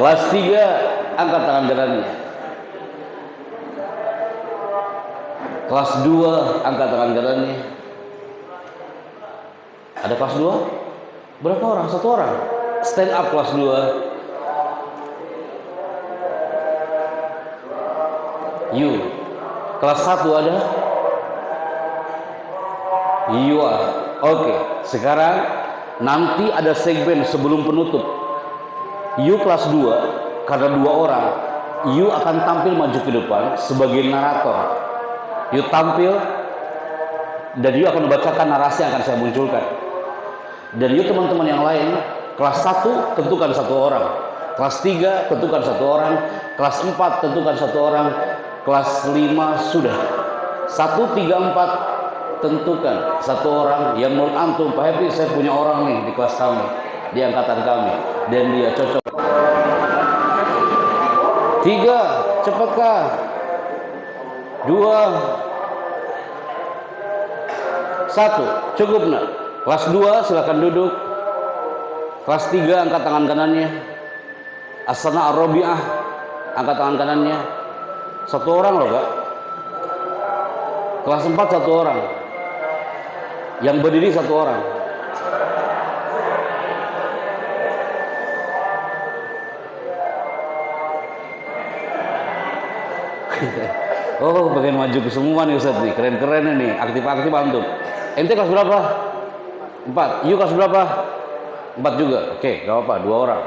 Kelas 3, angkat tangan kanannya. Kelas 2, angkat tangan kanannya. Ada kelas 2? Berapa orang? 1 orang. Stand up kelas 2. You. Kelas 1 ada? You are. Oke, sekarang nanti ada segmen sebelum penutup. You kelas 2, karena 2 orang, you akan tampil maju ke depan sebagai narator. You tampil dan you akan membacakan narasi yang akan saya munculkan. Dan you teman-teman yang lain, kelas 1 tentukan 1 orang, kelas 3 tentukan 1 orang, kelas 4 tentukan 1 orang, kelas 5 sudah. 1, 3, 4 tentukan 1 orang yang menurut antum, Pak Happy, saya punya orang nih di kelas kami, di angkatan kami, dan dia cocok. 3, cepatkah? 2, 1, cukup nak? Kelas 2 silakan duduk. Kelas 3 angkat tangan kanannya. As-sana ar-rabi'ah, angkat tangan kanannya. 1 orang loh Kak. Kelas 4 1 orang. Yang berdiri 1 orang. Oh, bagian maju ke semua nih Ustaz nih, keren-keren nih, aktif-aktif antum. Ente kelas berapa? 4. You kelas berapa? 4 juga. Oke, gak apa-apa, 2 orang.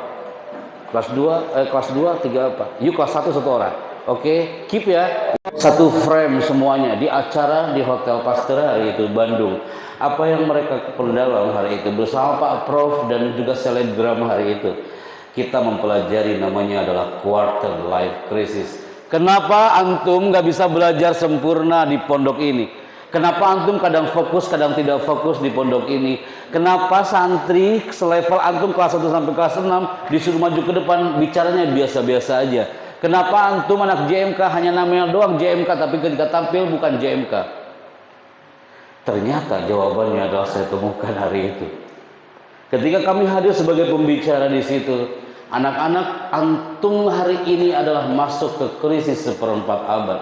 Kelas 2, 3 apa? You kelas 1 1 orang. Oke, keep ya. 1 frame semuanya di acara di Hotel Pasteur hari itu Bandung. Apa yang mereka pendalam hari itu bersama Pak Prof dan juga selebgram hari itu. Kita mempelajari namanya adalah quarter life crisis. Kenapa antum gak bisa belajar sempurna di pondok ini? Kenapa antum kadang fokus, kadang tidak fokus di pondok ini? Kenapa santri selevel antum kelas 1 sampai kelas 6 disuruh maju ke depan bicaranya biasa-biasa aja? Kenapa antum anak JMK hanya namanya doang JMK tapi ketika tampil bukan JMK? Ternyata jawabannya adalah saya temukan hari itu. Ketika kami hadir sebagai pembicara di situ, anak-anak antum hari ini adalah masuk ke krisis seperempat abad.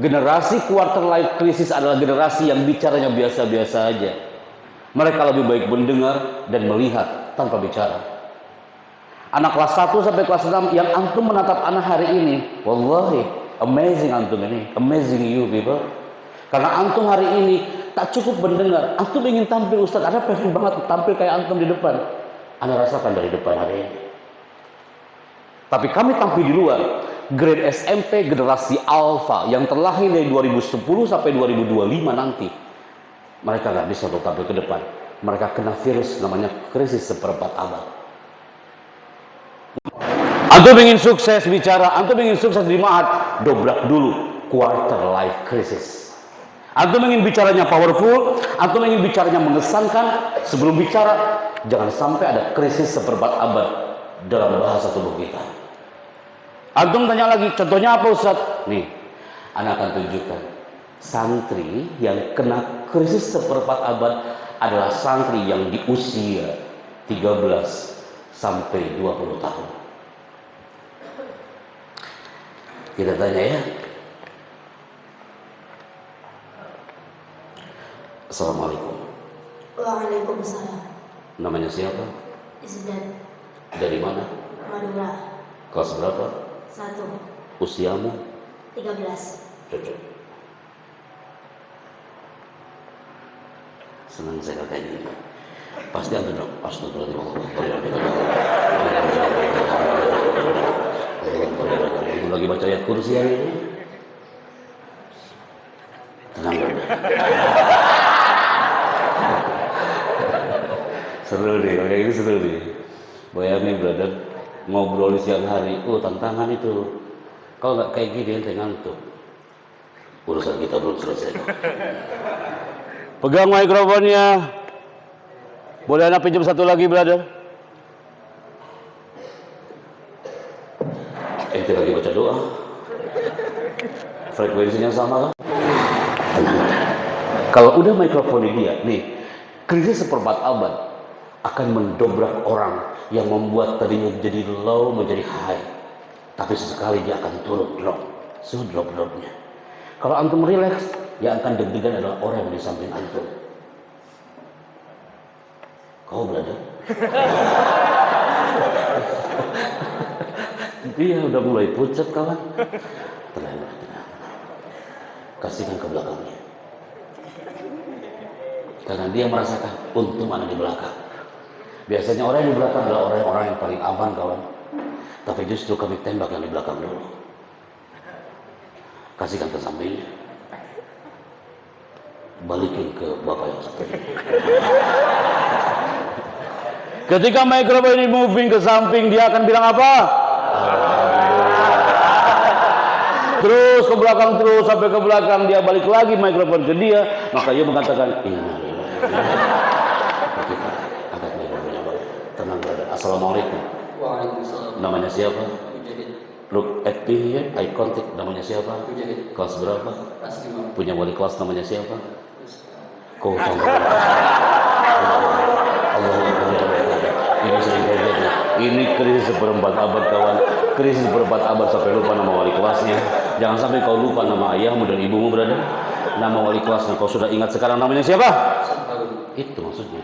Generasi quarter life crisis adalah generasi yang bicaranya biasa-biasa aja. Mereka lebih baik mendengar dan melihat tanpa bicara. Anak kelas 1 sampai kelas 6 yang antum menatap anak hari ini, wallahi amazing antum ini, amazing you people. Karena antum hari ini tak cukup mendengar, antum ingin tampil Ustaz, Anda pengen banget tampil kayak antum di depan. Anda rasakan dari depan hari ini. Tapi kami tampil di luar. Grade SMP generasi alpha yang terlahir dari 2010 sampai 2025 nanti, mereka nggak bisa tampil ke depan. Mereka kena virus namanya krisis seperempat abad. Antum ingin sukses bicara, antum ingin sukses di Ma'had, dobrak dulu quarter life crisis. Antum ingin bicaranya powerful, antum ingin bicaranya mengesankan, sebelum bicara jangan sampai ada krisis seperempat abad dalam bahasa tubuh kita. Antum tanya lagi, contohnya apa Ustaz? Nih, Anda akan tunjukkan. Santri yang kena krisis seperempat abad adalah santri yang di usia 13 sampai 20 tahun. Kita tanya ya. Assalamualaikum. Waalaikumsalam. Namanya siapa? Isdan. Dari mana? Madura. Kelas berapa? 1. Usiamu? 13. Cocok. Senang saya kayak gini. Pasti ada dong. Astagfirullah. Lagi baca ayat kursi hari ini. Tenang dong. Seru deh, kayak ini seru deh. Bayangin brother, ngobrol di siang hari, tantangan itu. Kalau nggak kayak gini ente ngantuk. Urusan kita belum selesai. Pegang mikrofonnya. Boleh anak pinjam satu lagi brother? Ente lagi baca doa. Frekuensinya sama kan? Tenang. Kalau udah mikrofon dia, nih, krisis seperempat abad. akan mendobrak orang yang membuat tadinya jadi low menjadi high. Tapi sesekali dia akan turun drop, drop-dropnya. Kalau antum relax, yang akan deg-degan adalah orang yang di samping antum. Kau berada? Dia udah mulai pucat kawan. Tenang. Kasihkan ke belakangnya. Karena dia merasakan untung ada di belakang. Biasanya orang yang di belakang adalah orang-orang yang paling aman kawan. Tapi justru kami tembak yang di belakang dulu. Kasihkan ke sampingnya. Balikin ke bapak yang satu ini. Ketika mikrofon ini moving ke samping, dia akan bilang apa? Terus ke belakang, terus sampai ke belakang, dia balik lagi mikrofon ke dia, maka dia mengatakan innalillahi. Kita angkat mikrofonnya balik. Tenang brother. Assalamualaikum. Waalaikumsalam. Namanya siapa? Mujahid. Look at me here, eye contact. Namanya siapa? Mujahid. Kelas berapa? Kelas 5. Punya wali kelas namanya siapa? Kau sama. Ini sering terjadi. Ini krisis seperempat abad kawan. Krisis seperempat abad sampai lupa nama wali kelasnya. Jangan sampai kau lupa nama ayahmu dan ibumu berada. Nama wali kelasnya kau sudah ingat sekarang namanya siapa? Itu maksudnya.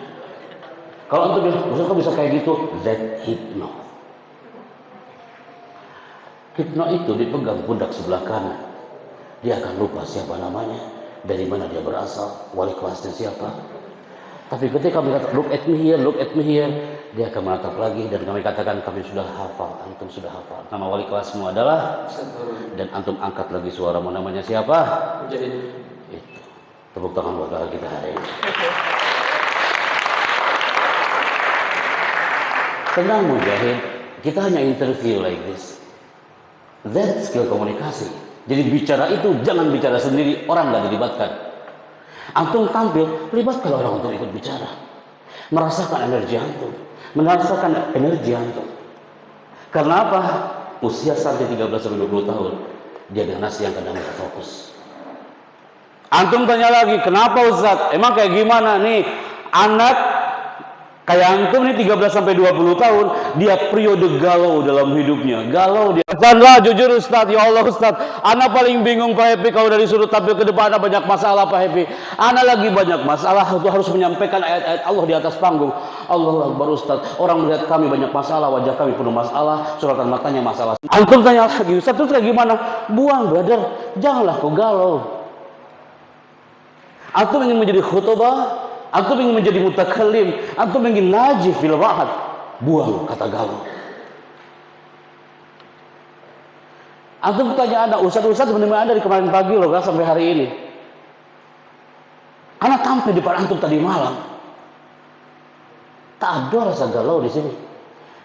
Kalau antum kau bisa kayak gitu, that hypno. Hypno itu dipegang pundak sebelah kanan. Dia akan lupa siapa namanya, dari mana dia berasal, wali kelasnya siapa. Tapi ketika kami kata look at me here, dia akan menatap lagi dan kami katakan kami sudah hafal, antum sudah hafal. Nama wali kelasmu adalah, dan antum angkat lagi suaramu, namanya siapa? Mujahid. Itu. Tepuk tangan buat kakak kita hari ini. Tenang Mujahid, kita hanya interview like this. That skill komunikasi. Jadi bicara itu jangan bicara sendiri, orang nggak dilibatkan. Antum tampil, libatkan orang untuk ikut bicara. Merasakan energi antum. Merasakan energi antum. Karena apa? Usia sampai 13-20 tahun, dia dengan nasi yang kadang fokus. Antum tanya lagi, kenapa Ustaz? Emang kayak gimana nih? Anak kayak antum nih 13-20 tahun, dia periode galau dalam hidupnya. Galau dia. Ustazlah jujur Ustaz, ya Allah Ustaz, anak paling bingung Pak Happy kalau dari sudut tampil ke depan ada banyak masalah Pak Happy. Anak lagi banyak masalah, itu harus menyampaikan ayat-ayat Allah di atas panggung. Allahu Akbar Ustaz, orang melihat kami banyak masalah, wajah kami penuh masalah, suratan matanya masalah. Antum tanya lagi, Ustaz terus kayak gimana? Buang brother, janganlah kau galau. Antum ingin menjadi khutbah, antum ingin menjadi mutakallim, antum ingin najih fil wa'ad, buang kata galau. Antum tanya ada Ustaz benar-benar ada di kemarin pagi loh kan sampai hari ini. Anak tampil di depan antum tadi malam. Tak ada rasa galau di sini.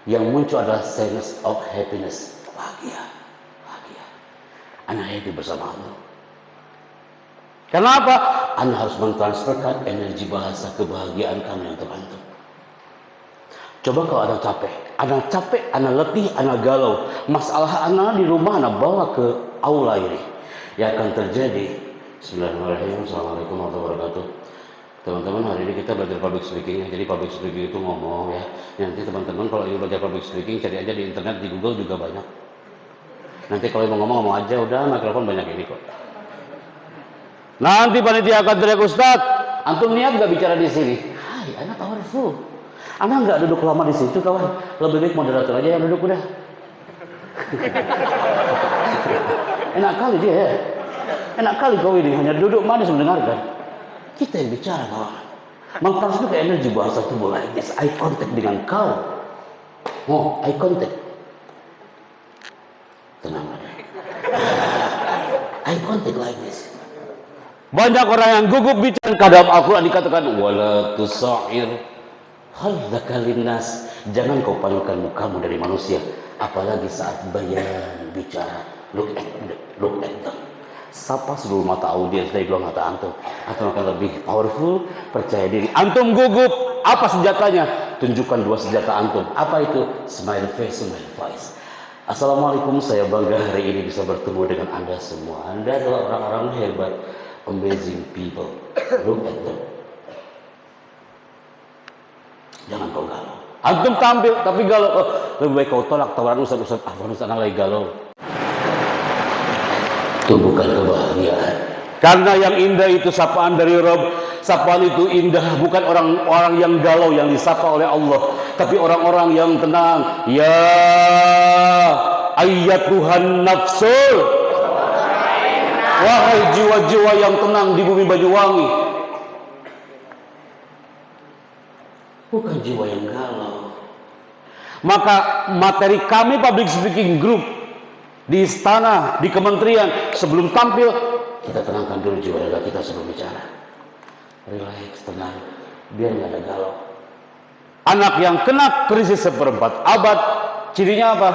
Yang muncul adalah sense of happiness, bahagia. Anak happy bersama antum. Kenapa? Anda harus mentransferkan energi bahasa kebahagiaan kami untuk antum. Coba kalau Anda capek, Anda letih, Anda galau, masalah Anda di rumah Anda bawa ke aula ini, yang akan terjadi. Bismillahirrahmanirrahim. Assalamualaikum warahmatullahi wabarakatuh. Teman-teman, hari ini kita belajar public speaking. Jadi public speaking itu ngomong ya. Nanti teman-teman kalau ingin belajar public speaking, cari aja di internet, di Google juga banyak. Nanti kalau mau ngomong aja, udah mikrofon banyak ini kok. Nanti panitia akan teriak, Ustaz, antum niat gak bicara di sini? Hai, anak powerful. Anak nggak duduk lama di situ kawan. Lebih baik moderator aja yang duduk udah. Enak kali dia ya. Enak kali kau ini hanya duduk manis mendengarkan. Kita yang bicara kawan. Mengtransfer ke energi bahasa tubuh like this. Eye contact dengan kau. Oh, eye contact. Tenang aja. Eye contact like this. Banyak orang yang gugup bicara kadang Al-Quran dikatakan wala tusair hadzaka linnas, jangan kau palingkan mukamu dari manusia, apalagi saat bayan bicara. Look at them. Sapa seluruh mata audiens dari dua mata antum. Antum akan lebih powerful, percaya diri. Antum gugup, apa senjatanya? Tunjukkan dua senjata antum. Apa itu? Smile face, smile voice. Assalamualaikum, saya bangga hari ini bisa bertemu dengan Anda semua. Anda adalah orang-orang hebat, amazing people. Look at them. Jangan kau galau. Antum tampil tapi galau. Oh, lebih baik kau tolak tawaran ustaz. Ustaz anak lagi galau. Itu bukan kebahagiaan. Karena yang indah itu sapaan dari Rabb. Sapaan itu indah, bukan orang-orang yang galau yang disapa oleh Allah, tapi orang-orang yang tenang. Ya ayyatuhan nafsul, wahai jiwa-jiwa yang tenang di bumi Banyuwangi. Bukan jiwa yang galau. Maka materi kami public speaking group di istana, di kementerian, sebelum tampil kita tenangkan dulu jiwa raga kita sebelum bicara. Relax, tenang, biar nggak ada galau. Anak yang kena krisis seperempat abad, cirinya apa?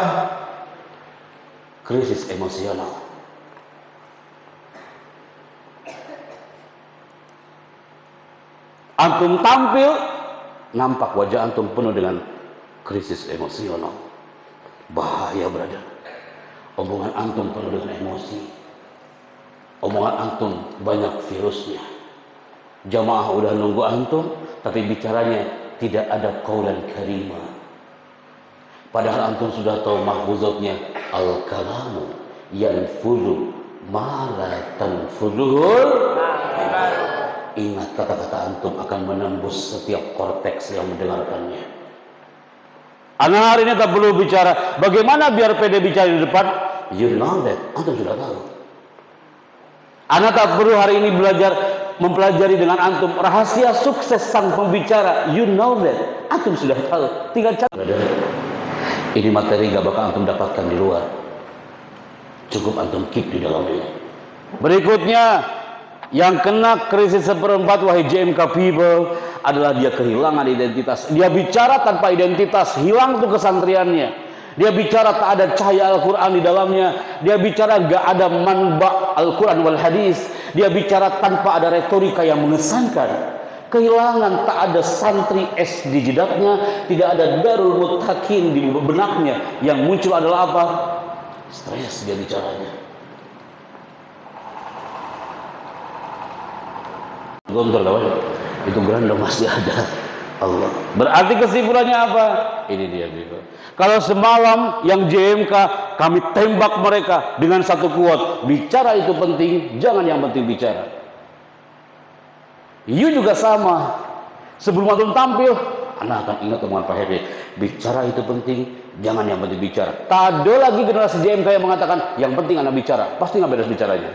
Krisis emosional. Antum tampil, nampak wajah antum penuh dengan krisis emosional. Bahaya, brother. Omongan antum penuh dengan emosi. Omongan antum banyak virusnya. Jamaah udah nunggu antum, tapi bicaranya tidak ada qaulan karimah. Padahal antum sudah tahu mahfuzatnya, al-kalamu yanfudu ma la tanfuduhul. Ingat, kata-kata antum akan menembus setiap korteks yang mendengarkannya. Anak hari ini tak perlu bicara bagaimana biar pede bicara di depan. You know that, antum sudah tahu. Anak tak perlu hari ini mempelajari dengan antum rahasia sukses sang pembicara. You know that, antum sudah tahu. Tinggal cari. Ini materi gak bakal antum dapatkan di luar. Cukup antum keep di dalam ini. Berikutnya, yang kena krisis seperempat wahai JMK people adalah dia kehilangan identitas. Dia bicara tanpa identitas, hilang tuh kesantriannya. Dia bicara tak ada cahaya Al-Quran di dalamnya. Dia bicara gak ada manba Al-Quran wal hadis. Dia bicara tanpa ada retorika yang mengesankan. Kehilangan, tak ada santri es di jidatnya. Tidak ada darul mutakin di benaknya. Yang muncul adalah apa? Stres dia bicaranya. Gontor kawan, itu Grandong masih ada. Allah. Berarti kesimpulannya apa? Ini dia, Bibo. Kalau semalam yang JMK kami tembak mereka dengan satu quote, bicara itu penting, jangan yang penting bicara. You juga sama. Sebelum antum tampil, anak akan ingat omongan Pak Hebe, bicara itu penting, jangan yang penting bicara. Tak ada lagi generasi JMK yang mengatakan yang penting anak bicara, pasti nggak beres bicaranya.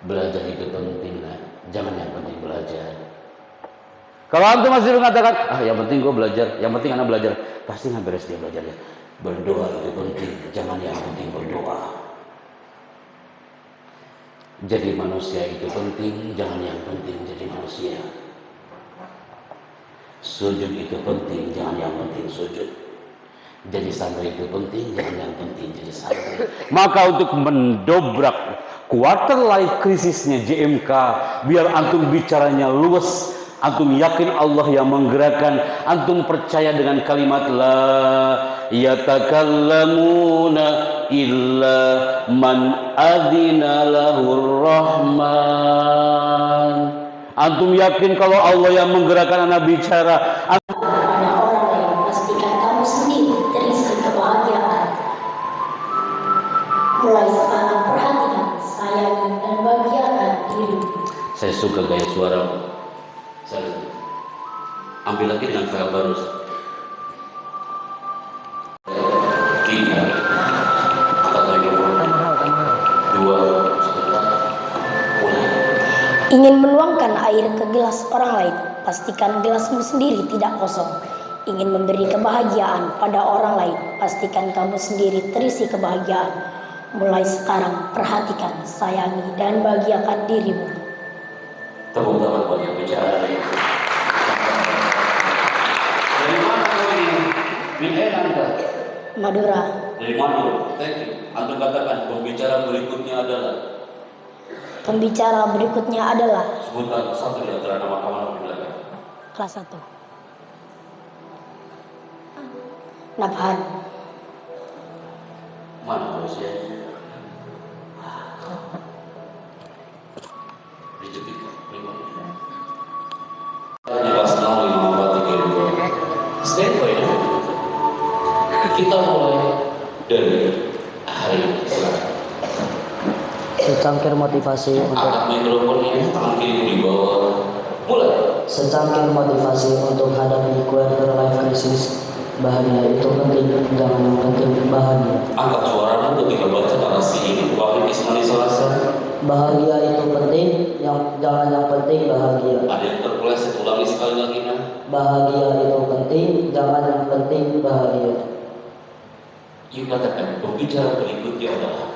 Belajar itu penting, nah. Jangan yang penting belajar. Kalau antum masih mengatakan, yang penting gue belajar, yang penting anak belajar, pasti nggak beres dia belajarnya. Berdoa itu penting, jangan yang penting berdoa. Jadi manusia itu penting, jangan yang penting jadi manusia. Sujud itu penting, jangan yang penting sujud. Jadi santri itu penting, jangan yang penting jadi santri. Maka untuk mendobrak quarter life krisisnya JMK, biar antum bicaranya luas, antum yakin Allah yang menggerakkan, antum percaya dengan kalimat la yatakallamuna illa man adzina lahur rahman. Antum yakin kalau Allah yang menggerakkan anak bicara. Pada orang lain, pastikan kamu sendiri terisi kebahagiaan. Mulai sekarang perhatikan, sayangi dan bahagiakan diri. Saya suka gaya suara. Saya ambil lagi dengan file baru. Tiga, angkat lagi. Dua, mulai. Ingin menuangkan air ke gelas orang lain, pastikan gelasmu sendiri tidak kosong. Ingin memberi kebahagiaan pada orang lain, pastikan kamu sendiri terisi kebahagiaan. Mulai sekarang perhatikan, sayangi dan bahagiakan dirimu. Tepuk tangan buat yang bicara. Dari mana kau ini? Bilal Anda. Madura. Dari Madura. Thank you. Antum katakan pembicara berikutnya adalah. Pembicara berikutnya adalah Sebutkan satu di antara nama kawan di belakang. kelas 1. Nabhan. Mana manusia? Dijepitkan. Standby ya. Kita mulai dari hari ini. Silakan. Secangkir motivasi untuk Angkat mikrofonnya, tangan kiri di bawah. Mulai. secangkir motivasi untuk hadapi quarter life crisis. Bahagia itu penting, jangan yang penting bahagia. Angkat suaramu ketika baca narasi ini. Wahid Ismail Salasa. Bahagia itu penting, jangan yang penting bahagia. Ada yang terpeleset, ulangi sekali lagi nah. Bahagia itu penting, jangan yang penting bahagia. You katakan pembicara berikutnya adalah.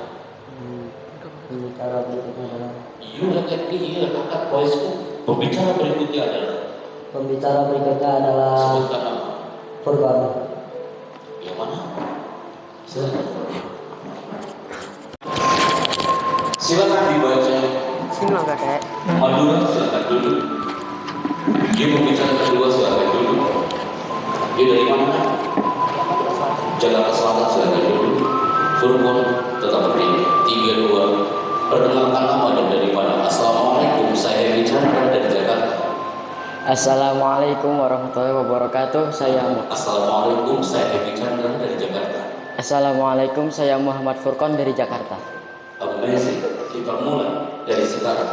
Ini cara berikutnya adalah You katakan dia angkat voice-ku. Pembicara berikutnya adalah. pembicara berikutnya adalah Sebutkan nama. Furqan. Yang mana? Silakan. Silakan dibaca. Sini kakek. Madura silakan duduk. Dia pembicara kedua silakan duduk. Dia dari mana? Jakarta Selatan silakan duduk. Furqan tetap berdiri. 3, 2. Perkenalkan nama dan dari mana? Assalamualaikum. Saya Chandra dari Jakarta. Assalamualaikum warahmatullahi wabarakatuh. Assalamualaikum. Saya Chandra dari Jakarta. Assalamualaikum, saya Muhammad Furqan dari Jakarta. Amazing. Kita mulai dari sekarang.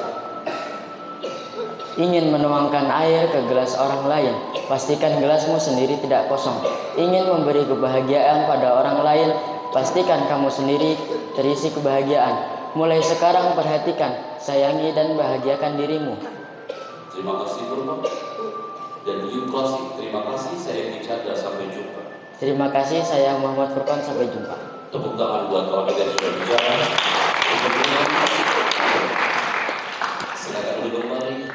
Ingin menuangkan air ke gelas orang lain, pastikan gelasmu sendiri tidak kosong. Ingin memberi kebahagiaan pada orang lain, pastikan kamu sendiri terisi kebahagiaan. Mulai sekarang perhatikan, sayangi dan bahagiakan dirimu. Terima kasih Furqan. Dan you closing. Terima kasih. Saya Chandra. Sampai jumpa. Terima kasih, saya Muhammad Furqan. Sampai jumpa. Tepuk tangan buat kawan yang sudah bicara. Kemudian silakan duduk kembali.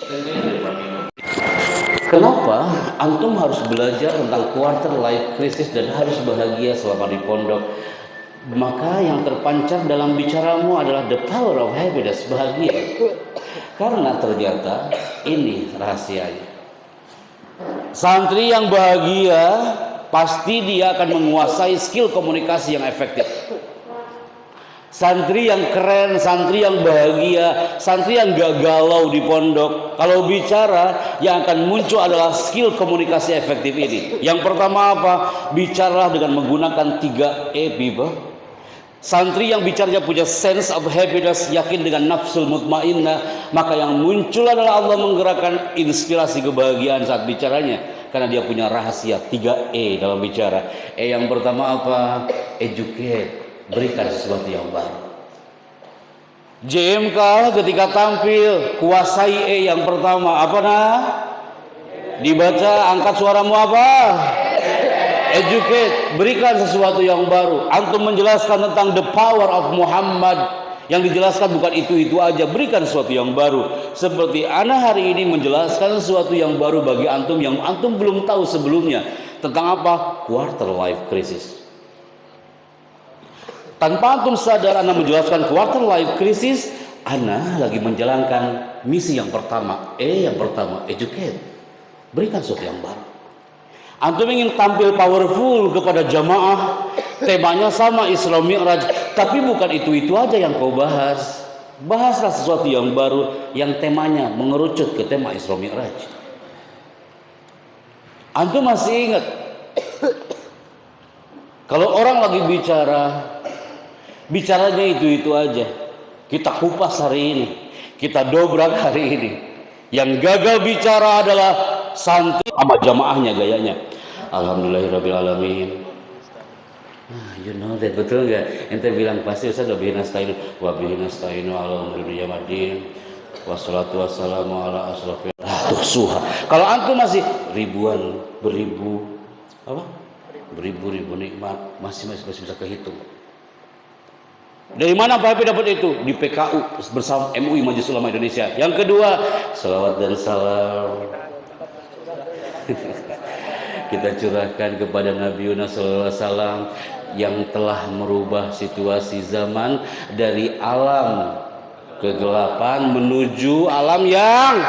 Silakan duduk kembali. Kenapa antum harus belajar tentang quarter life crisis dan harus bahagia selama di pondok? Maka yang terpancar dalam bicaramu adalah the power of happiness, bahagia. Karena ternyata ini rahasianya. Santri yang bahagia pasti dia akan menguasai skill komunikasi yang efektif. Santri yang keren, santri yang bahagia, santri yang gak galau di pondok, kalau bicara yang akan muncul adalah skill komunikasi efektif ini. Yang pertama apa? Bicaralah dengan menggunakan 3E people. Santri yang bicaranya punya sense of happiness, yakin dengan nafsul mutmainnah, maka yang muncul adalah Allah menggerakkan inspirasi kebahagiaan saat bicaranya, karena dia punya rahasia 3E dalam bicara. Yang pertama apa? Educate, berikan sesuatu yang baru. JMK ketika tampil kuasai yang pertama apa nah? Dibaca, angkat suaramu apa? Educate, berikan sesuatu yang baru. Antum menjelaskan tentang the power of Muhammad. Yang dijelaskan bukan itu aja, berikan sesuatu yang baru. Seperti ana hari ini menjelaskan sesuatu yang baru bagi antum yang antum belum tahu sebelumnya. Tentang apa? Quarter life crisis. Tanpa antum sadar ana menjelaskan quarter life crisis, ana lagi menjalankan misi yang pertama. Yang pertama, educate. Berikan sesuatu yang baru. Antum ingin tampil powerful kepada jamaah, temanya sama Isra Mi'raj, tapi bukan itu aja yang kau bahas. Bahaslah sesuatu yang baru yang temanya mengerucut ke tema Isra Mi'raj. Antum masih ingat kalau orang lagi bicaranya itu aja. Kita kupas hari ini, kita dobrak hari ini. Yang gagal bicara adalah santri sama jamaahnya gayanya. Alhamdulillahirrabbilalamin. You know that, betul nggak? Ente bilang pasti Ustaz wa bihi nasta'inu wa bihi nasta'inu ala umuri yamadin wassalatu wassalamu ala asrofil suha. Kalau antum masih beribu nikmat masih bisa kehitung. Dari mana Pak Happy dapat itu? Di PKU bersama MUI Majelis Ulama Indonesia. Yang kedua, salawat dan salam kita curahkan kepada Nabi Yunus SAW yang telah merubah situasi zaman dari alam kegelapan menuju alam yang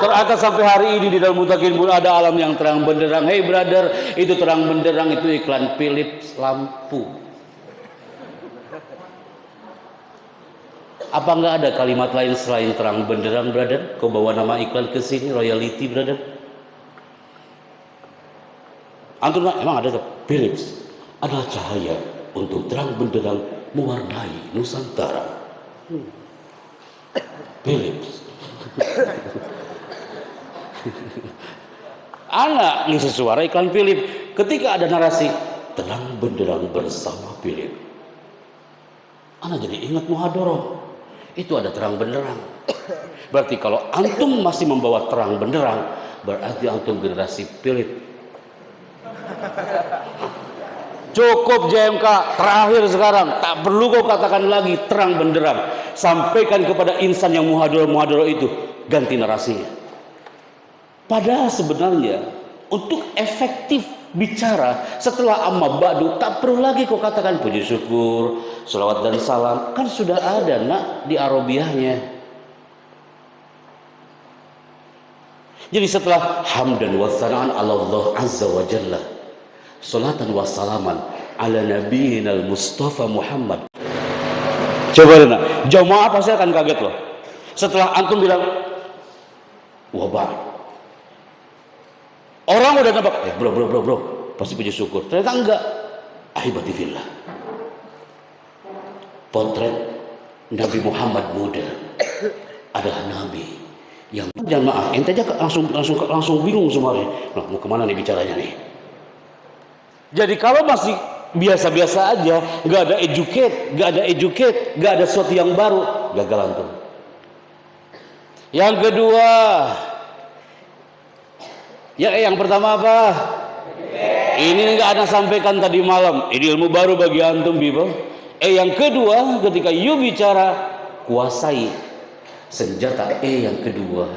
ternyata sampai hari ini di dalam Mutakin pun ada alam yang terang benderang. Hey brother, itu terang benderang itu iklan Philips lampu. Apa nggak ada kalimat lain selain terang benderang, brother? Kau bawa nama iklan ke sini, royalty, brother. Antum emang ada tuh? Philips adalah cahaya untuk terang benderang mewarnai Nusantara. Philips. Anak ngisi suara iklan Philips. Ketika ada narasi terang benderang bersama Philips, anak jadi ingat muhadharah. Itu ada terang benderang. Berarti kalau antum masih membawa terang benderang, berarti antum generasi Philips. Cukup JMK terakhir sekarang, tak perlu kau katakan lagi terang benderang. Sampaikan kepada insan yang muhadharah itu, ganti narasinya. Padahal sebenarnya untuk efektif bicara setelah amma ba'du, tak perlu lagi kau katakan puji syukur, selawat dan salam, kan sudah ada nak di Arabiahnya. Jadi setelah hamdan wa thana'an ala Allah azza wa jalla, salatan wa salaman ala nabiyina al-Mustafa Muhammad. Coba nak, jamaah pasti akan kaget loh. Setelah antum bilang wabah, orang udah nampak, bro, pasti puji syukur. Ternyata enggak. Ahibati fillah. Potret Nabi Muhammad muda adalah Nabi yang jamaah. Ente aja langsung bingung semuanya. Nah, mau kemana nih bicaranya nih? Jadi kalau masih biasa-biasa aja, nggak ada educate, nggak ada sesuatu yang baru, gagal antum. Yang kedua, yang pertama apa? Ini nggak ada sampaikan tadi malam. Ini ilmu baru bagi antum, people. Yang kedua, ketika you bicara, kuasai senjata yang kedua.